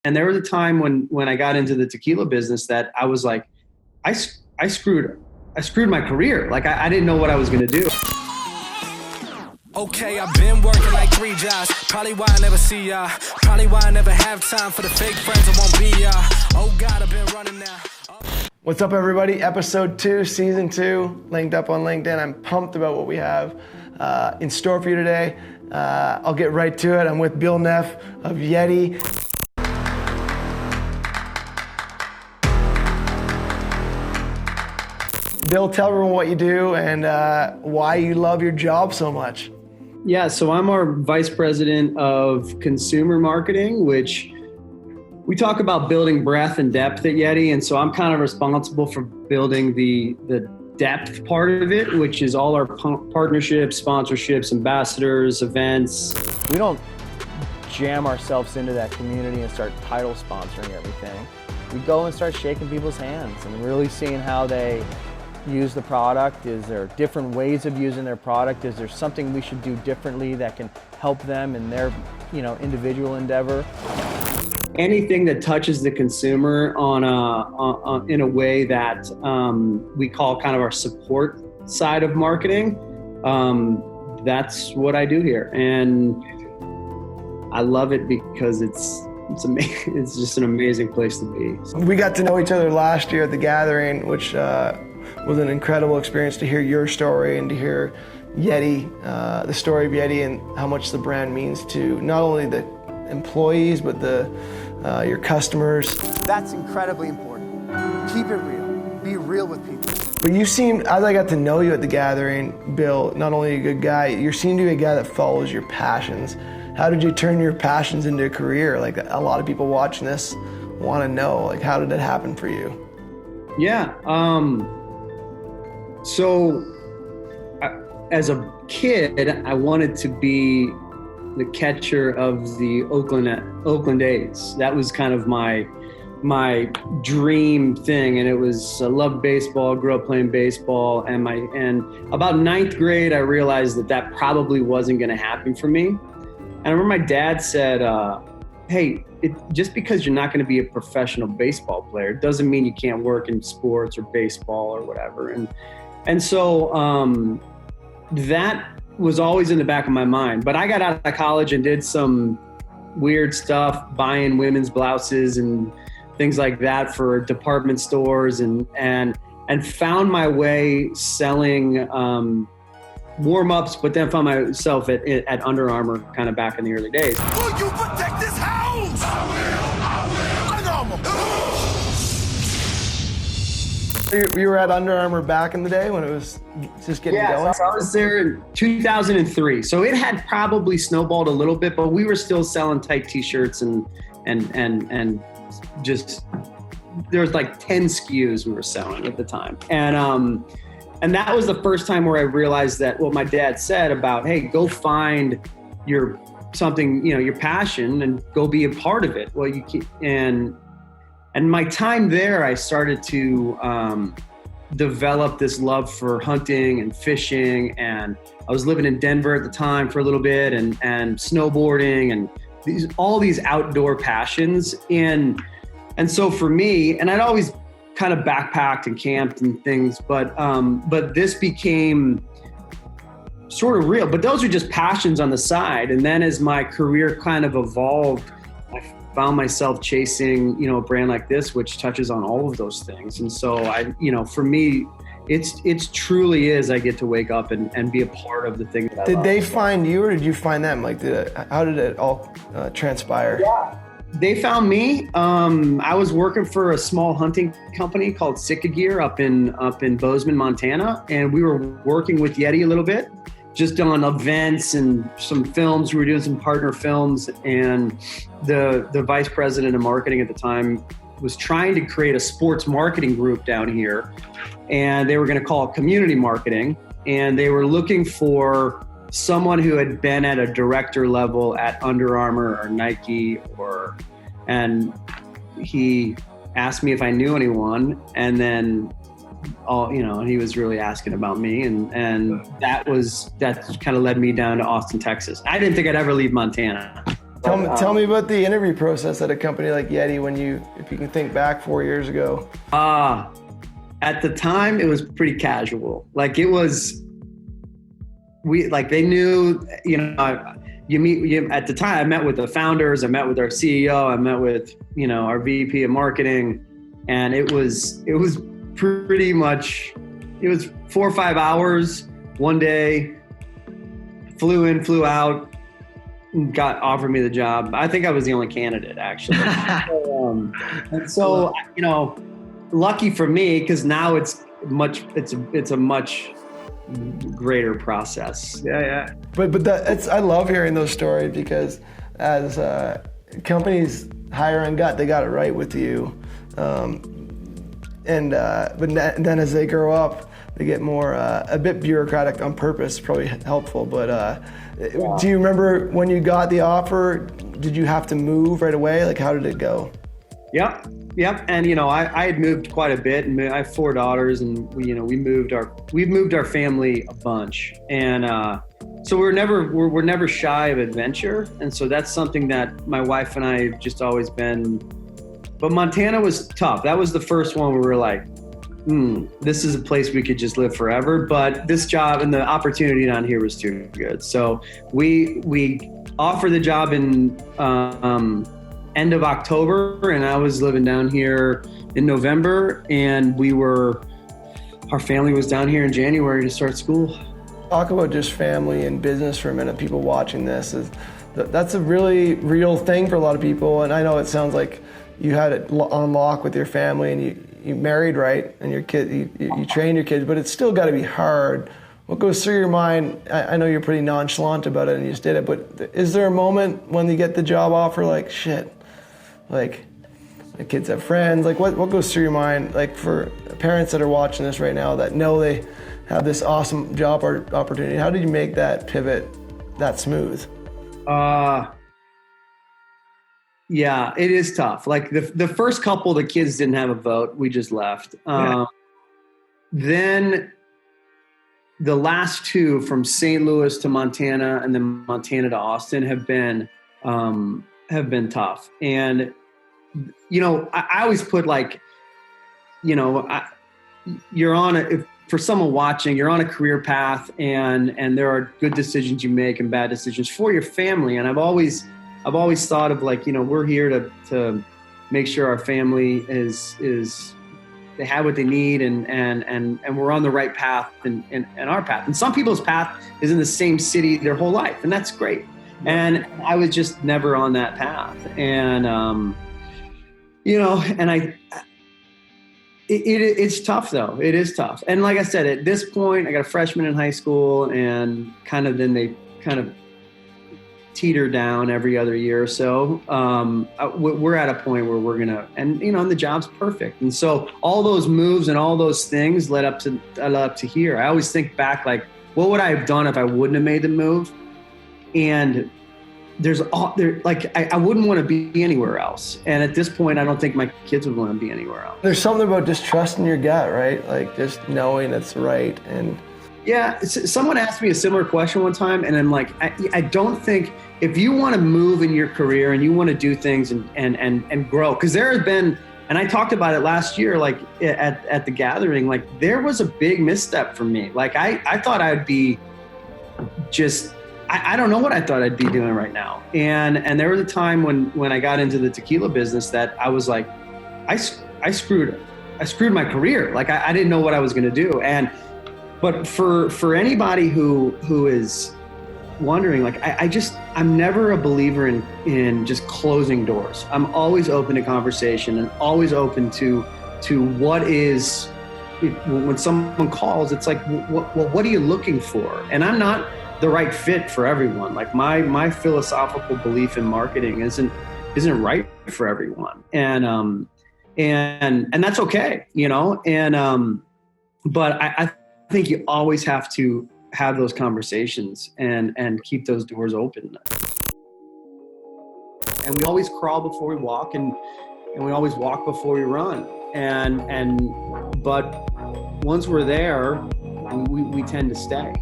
And there was a time when I got into the tequila business that I was like, I screwed my career. Like I didn't know what I was going to do. Okay, I've been working like 3 jobs. Probably why I never see ya. Probably why I never have time for the fake friends I won't be ya. Oh God, I've been running now. What's up, everybody? Episode 2, Season 2, linked up on LinkedIn. I'm pumped about what we have in store for you today. I'll get right to it. I'm with Bill Neff of Yeti. Bill, tell everyone what you do and why you love your job so much. Yeah, so I'm our vice president of consumer marketing, which we talk about building breadth and depth at Yeti. And so I'm kind of responsible for building the depth part of it, which is all our partnerships, sponsorships, ambassadors, events. We don't jam ourselves into that community and start title sponsoring everything. We go and start shaking people's hands and really seeing how they use the product. Is there different ways of using their product? Is there something we should do differently that can help them in their, individual endeavor? Anything that touches the consumer in a way that we call kind of our support side of marketing, that's what I do here, and I love it because it's amazing. It's just an amazing place to be. We got to know each other last year at the gathering, which was an incredible experience to hear your story and to hear Yeti, the story of Yeti and how much the brand means to not only the employees, but your customers. That's incredibly important. Keep it real. Be real with people. But you seem, as I got to know you at the gathering, Bill, not only a good guy, you seem to be a guy that follows your passions. How did you turn your passions into a career? Like a lot of people watching this want to know, like, how did it happen for you? Yeah. So as a kid, I wanted to be the catcher of the Oakland A's. That was kind of my dream thing, and it was I loved baseball. Grew up playing baseball, and about 9th grade, I realized that probably wasn't going to happen for me. And I remember my dad said, "Hey, just because you're not going to be a professional baseball player doesn't mean you can't work in sports or baseball or whatever." And so that was always in the back of my mind. But I got out of college and did some weird stuff, buying women's blouses and things like that for department stores, and found my way selling warm-ups, but then found myself at Under Armour kind of back in the early days. Will you protect this house? I will. Under Armour. You were at Under Armour back in the day when it was just getting going? Yeah, so I was there in 2003. So it had probably snowballed a little bit, but we were still selling tight t-shirts and just, there was like 10 SKUs we were selling at the time. And that was the first time where I realized that what my dad said about, hey, go find your passion and go be a part of it. Well, you can, and my time there, I started to develop this love for hunting and fishing. And I was living in Denver at the time for a little bit, and snowboarding and all these outdoor passions. And so for me, and I'd always kind of backpacked and camped and things, but this became sort of real. But those are just passions on the side. And then as my career kind of evolved, I found myself chasing, a brand like this, which touches on all of those things. And so for me, it's truly is, I get to wake up and be a part of the thing that I love. Did they find you, or did you find them? Like, how did it all transpire? Yeah. They found me. I was working for a small hunting company called Sitka Gear up in Bozeman, Montana, and we were working with Yeti a little bit, just on events and some films. We were doing some partner films, and the vice president of marketing at the time was trying to create a sports marketing group down here, and they were going to call it community marketing, and they were looking for someone who had been at a director level at Under Armour or Nike, and he asked me if I knew anyone, and then he was really asking about me, and that kind of led me down to Austin, Texas. I didn't think I'd ever leave Montana. Tell me about the interview process at a company like Yeti if you can think back 4 years ago. At the time, it was pretty casual. Like they knew, at the time I met with the founders, I met with our CEO, I met with, our VP of marketing, and it was pretty much, it was 4 or 5 hours one day, flew in, flew out, offered me the job. I think I was the only candidate, actually. So, lucky for me, because now it's a much greater process. Yeah. But I love hearing those stories, because as companies hire on gut, they got it right with you. But then as they grow up, they get more a bit bureaucratic on purpose, probably helpful. But do you remember when you got the offer, did you have to move right away? Like, how did it go? Yep. And I had moved quite a bit, and I have 4 daughters, and we've moved our family a bunch, and so we're never shy of adventure, and so that's something that my wife and I have just always been. But Montana was tough. That was the first one where we were like, this is a place we could just live forever. But this job and the opportunity down here was too good. So we offered the job in end of October, and I was living down here in November, and our family was down here in January to start school. Talk about just family and business for a minute. People watching this, that's a really real thing for a lot of people. And I know it sounds like you had it on lock with your family, and you married right, and your kid, you trained your kids, but it's still got to be hard. What goes through your mind? I know you're pretty nonchalant about it and you just did it, but is there a moment when you get the job offer, like, shit, like, the kids have friends, like what goes through your mind, like, for parents that are watching this right now that know they have this awesome job opportunity? How did you make that pivot that smooth? Yeah, it is tough. Like the first couple, the kids didn't have a vote. We just left. Then the last 2, from St. Louis to Montana and then Montana to Austin, have been tough. And, I always put, like, you're on for someone watching, you're on a career path, and there are good decisions you make and bad decisions for your family. And I've always thought of, like, we're here to make sure our family is they have what they need, and we're on the right path and our path. And some people's path is in the same city their whole life, and that's great. And I was just never on that path. And it's tough though. It is tough. And like I said, at this point, I got a freshman in high school, and then they kind of teeter down every other year or so. We're at a point where we're gonna, and the job's perfect. And so all those moves and all those things led up to here. I always think back, like, what would I have done if I wouldn't have made the move? And I wouldn't want to be anywhere else. And at this point, I don't think my kids would want to be anywhere else. There's something about just trusting your gut, right? Like, just knowing it's right. And yeah, someone asked me a similar question one time, and I'm like, I don't think, if you want to move in your career and you want to do things and grow, because there has been, and I talked about it last year, like at the gathering, like, there was a big misstep for me. Like I thought I'd be just, I don't know what I thought I'd be doing right now. And there was a time when I got into the tequila business that I was like, I screwed my career. Like I didn't know what I was going to do. But for anybody who is wondering, like, I'm never a believer in just closing doors. I'm always open to conversation and always open to what is, when someone calls, it's like, what are you looking for? And I'm not the right fit for everyone. Like my philosophical belief in marketing isn't right for everyone. And that's okay, but I think you always have to have those conversations and keep those doors open. And we always crawl before we walk, and we always walk before we run. But once we're there, we tend to stay.